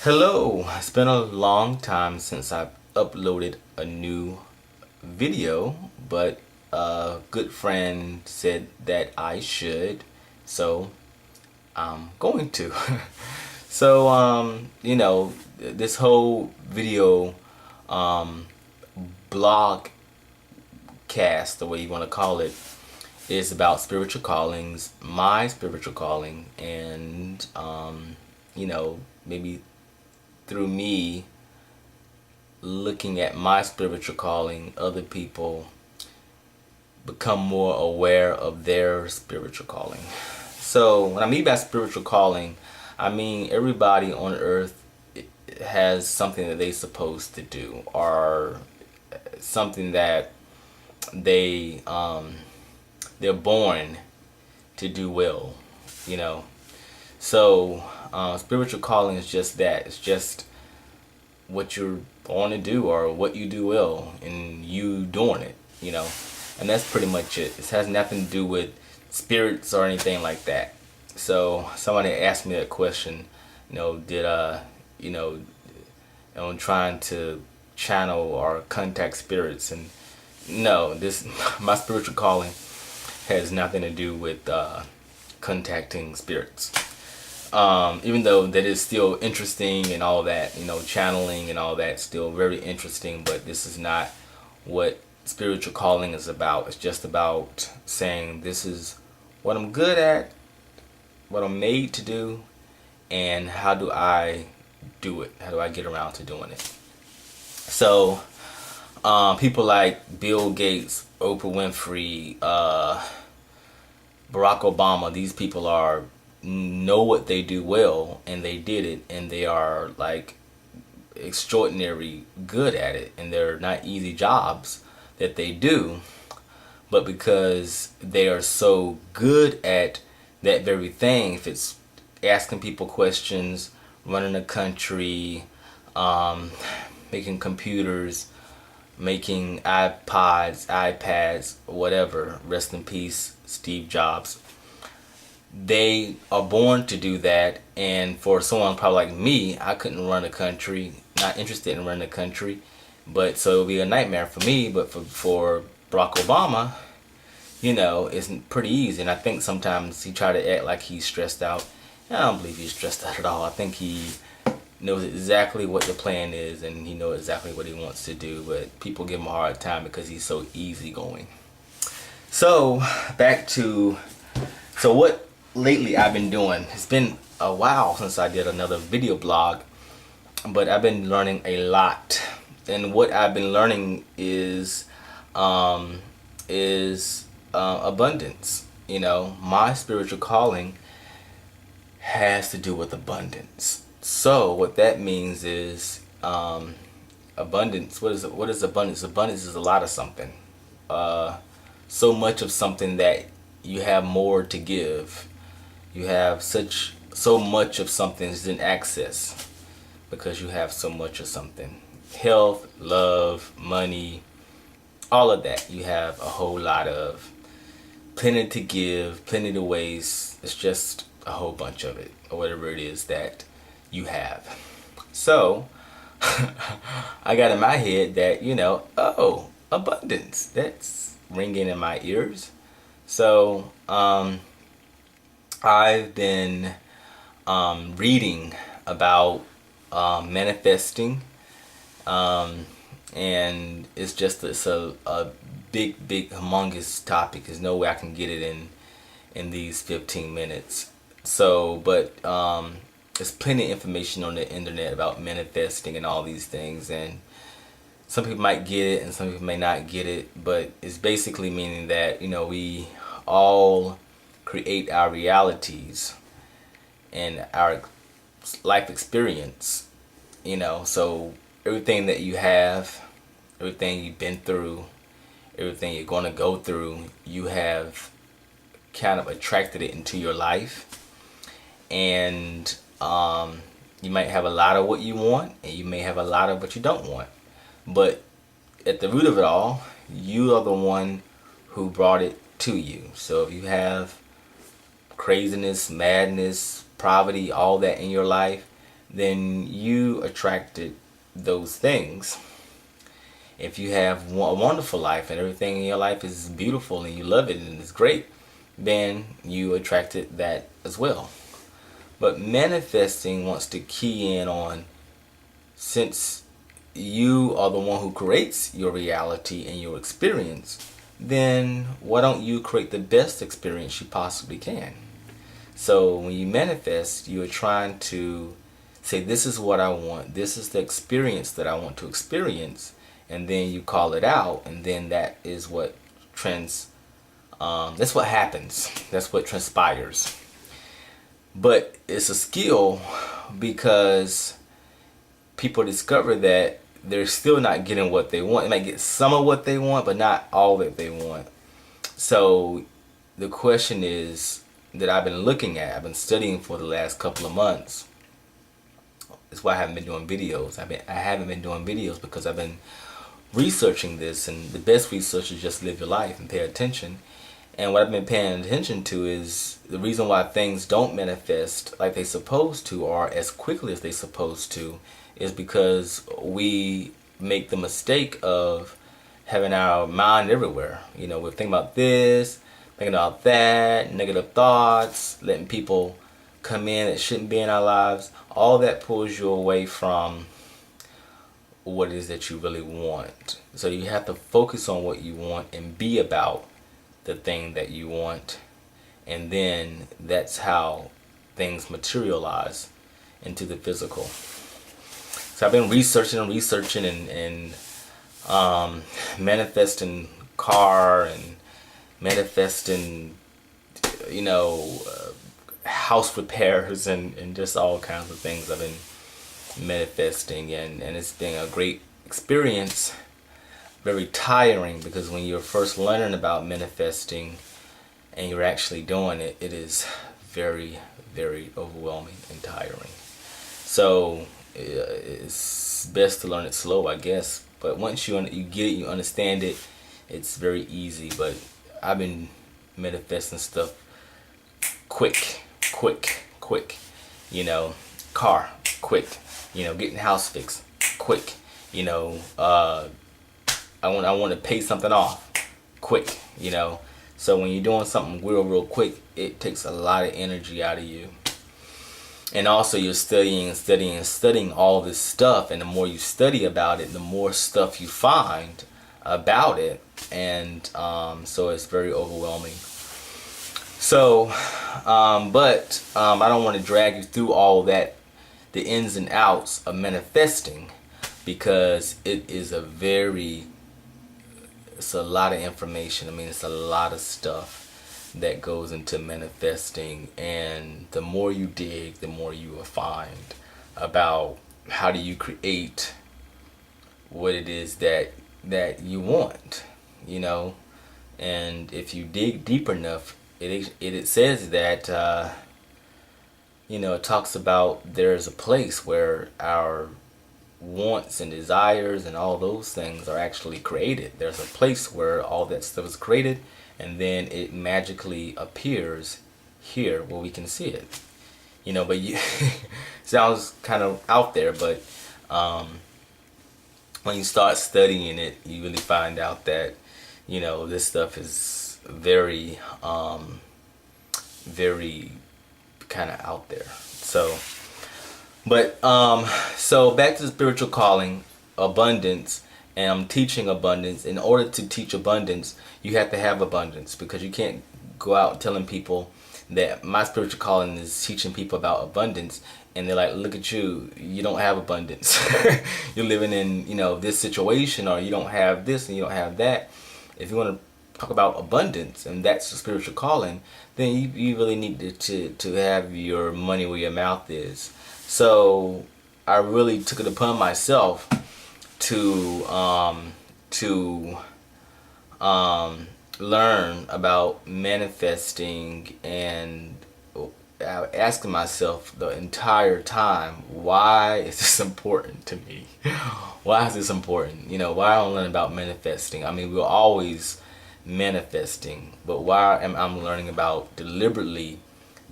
Hello, it's been a long time since I've uploaded a new video, but a good friend said that I should, so I'm going to. This whole video um, blog cast, the way you want to call it, is about spiritual callings, my spiritual calling, and maybe through me looking at my spiritual calling, other people become more aware of their spiritual calling. So when I mean by spiritual calling, I mean everybody on earth has something that they're supposed to do, or something that they're born to do well, you know. So spiritual calling is just that. It's just what you're born to do, or what you do well, and you doing it, and that's pretty much it. It has nothing to do with spirits or anything like that. So somebody asked me that question, did I'm trying to channel or contact spirits, and no, this my spiritual calling has nothing to do with contacting spirits. Even though that is still interesting and all that, channeling and all that, still very interesting, but this is not what spiritual calling is about. It's just about saying, this is what I'm good at, what I'm made to do, and how do I do it? How do I get around to doing it? So, people like Bill Gates, Oprah Winfrey, Barack Obama, these people know what they do well, and they did it, and they are like extraordinary good at it, and they're not easy jobs that they do, but because they are so good at that very thing, if it's asking people questions, running a country, making computers, making iPads, whatever, rest in peace Steve Jobs, they are born to do that. And for someone probably like me, I couldn't run a country, not interested in running a country, but so it would be a nightmare for me. But for Barack Obama, it's pretty easy. And I think sometimes he try to act like he's stressed out. I don't believe he's stressed out at all. I think he knows exactly what the plan is, and he knows exactly what he wants to do, but people give him a hard time because he's so easygoing. So what lately I've been doing. It's been a while since I did another video blog, but I've been learning a lot. And what I've been learning is abundance. My spiritual calling has to do with abundance. So what that means is abundance. What is abundance? Abundance is a lot of something. So much of something that you have more to give. You have so much of something is in access because you have so much of something. Health, love, money, all of that. You have a whole lot of. Plenty to give, plenty to waste. It's just a whole bunch of it, or whatever it is that you have. So I got in my head that, abundance. That's ringing in my ears. So I've been reading about manifesting, and it's a big humongous topic. There's no way I can get it in these 15 minutes. So, but there's plenty of information on the internet about manifesting and all these things, and some people might get it and some people may not get it, but it's basically meaning that we all create our realities and our life experience. So everything that you have, everything you've been through, everything you're going to go through, you have kind of attracted it into your life. And you might have a lot of what you want, and you may have a lot of what you don't want. But at the root of it all, you are the one who brought it to you. So if you have craziness, madness, poverty, all that in your life, then you attracted those things. If you have a wonderful life and everything in your life is beautiful and you love it and it's great, then you attracted that as well. But manifesting wants to key in on, since you are the one who creates your reality and your experience, then why don't you create the best experience you possibly can? So when you manifest, you are trying to say, this is what I want, this is the experience that I want to experience, and then you call it out, and then that is what that's what happens, that's what transpires. But it's a skill, because people discover that they're still not getting what they want. They might get some of what they want, but not all that they want. So the question is that I've been looking at, I've been studying for the last couple of months. That's why I haven't been doing videos. I haven't been doing videos because I've been researching this, and the best research is just live your life and pay attention. And what I've been paying attention to is the reason why things don't manifest like they supposed to, or as quickly as they supposed to, is because we make the mistake of having our mind everywhere. You know, we're thinking about this, thinking about that, negative thoughts, letting people come in that shouldn't be in our lives. All that pulls you away from what it is that you really want. So you have to focus on what you want and be about the thing that you want, and then that's how things materialize into the physical. So I've been researching and manifesting car and manifesting, house repairs and just all kinds of things I've been manifesting, and it's been a great experience. Very tiring, because when you're first learning about manifesting and you're actually doing it, it is very, very overwhelming and tiring. So it's best to learn it slow, I guess. But once you get it, you understand it, it's very easy. But I've been manifesting stuff quick. Car, quick. Getting house fixed, quick. I want to pay something off quick, So when you're doing something real quick, it takes a lot of energy out of you. And also you're studying all this stuff, and the more you study about it, the more stuff you find about it, and so it's very overwhelming. So, but I don't want to drag you through all that, the ins and outs of manifesting, because it's a lot of information. I mean, it's a lot of stuff that goes into manifesting, and the more you dig, the more you will find about how do you create what it is that you want, and if you dig deep enough, it says that it talks about there's a place where our wants and desires and all those things are actually created. There's a place where all that stuff is created, and then it magically appears here where we can see it. But sounds kind of out there, but when you start studying it, you really find out that this stuff is very very kind of out there. So back to the spiritual calling, abundance, and I'm teaching abundance. In order to teach abundance, you have to have abundance, because you can't go out telling people that my spiritual calling is teaching people about abundance, and they're like, look at you, you don't have abundance. You're living in, this situation, or you don't have this and you don't have that. If you want to talk about abundance, and that's the spiritual calling, then you really need to have your money where your mouth is. So I really took it upon myself to learn about manifesting, and asking myself the entire time, why is this important to me? Why is this important? Why am I learning about manifesting? I mean, we're always manifesting, but why am I learning about deliberately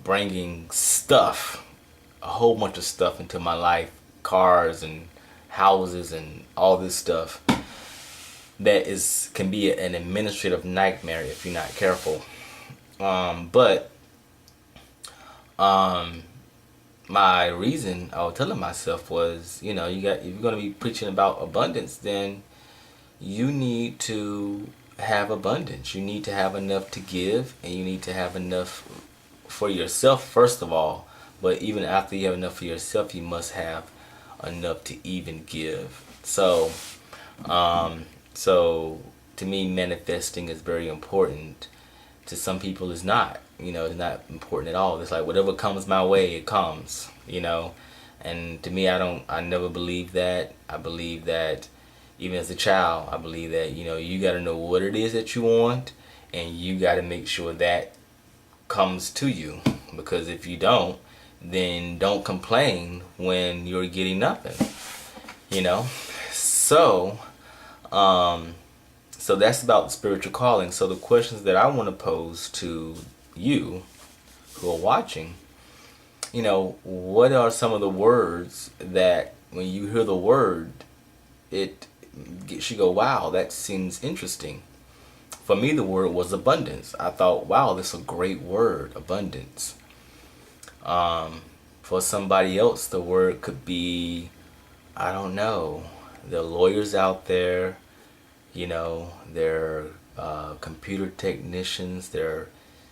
bringing stuff a whole bunch of stuff into my life, cars and houses and all this stuff that can be an administrative nightmare if you're not careful. But my reason I was telling myself was, if you're gonna be preaching about abundance, then you need to have abundance. You need to have enough to give, and you need to have enough for yourself first of all. But even after you have enough for yourself, you must have enough to even give. So to me, manifesting is very important. To some people, it's not. It's not important at all. It's like whatever comes my way, it comes. And to me, I never believed that. I believe that even as a child, I believe that you got to know what it is that you want, and you got to make sure that comes to you. Because if you don't, then don't complain when you're getting nothing. So so that's about the spiritual calling. So the questions that I want to pose to you who are watching, what are some of the words that when you hear the word, it gets you go, wow, that seems interesting. For me, the word was abundance. I thought, wow, this is a great word, abundance. For somebody else, the word could be, I don't know, there are lawyers out there, they're computer technicians, they're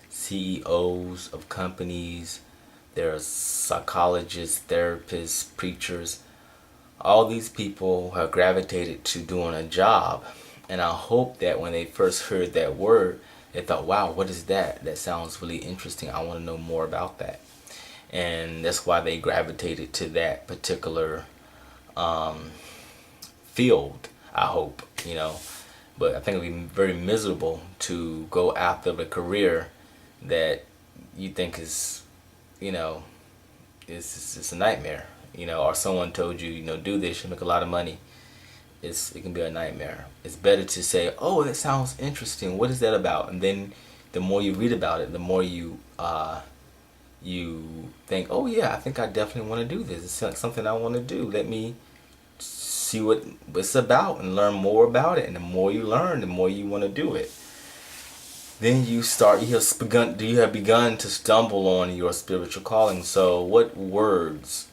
CEOs of companies, they're psychologists, therapists, preachers. All these people have gravitated to doing a job. And I hope that when they first heard that word, they thought, wow, what is that? That sounds really interesting. I want to know more about that. And that's why they gravitated to that particular field, I hope, But I think it would be very miserable to go after a career that you think is, it's a nightmare, or someone told you, do this, you make a lot of money. It can be a nightmare. It's better to say, oh, that sounds interesting. What is that about? And then the more you read about it, the more you think, oh yeah, I think I definitely want to do this. It's something I want to do. Let me see what it's about and learn more about it. And the more you learn, the more you want to do it. Then you have begun to stumble on your spiritual calling. So what words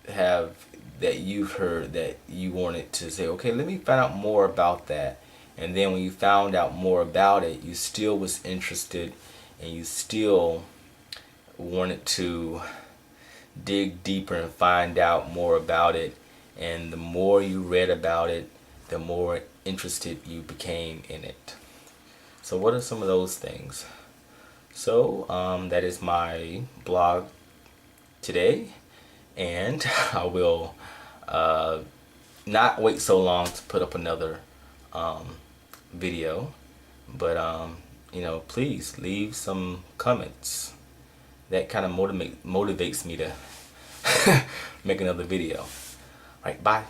that you've heard that you wanted to say, okay, let me find out more about that. And then when you found out more about it, you still was interested, and you still wanted to dig deeper and find out more about it. And the more you read about it, the more interested you became in it. So what are some of those things? So that is my blog today, and I will not wait so long to put up another video, but please leave some comments. That kind of motivates me to make another video. All right, bye.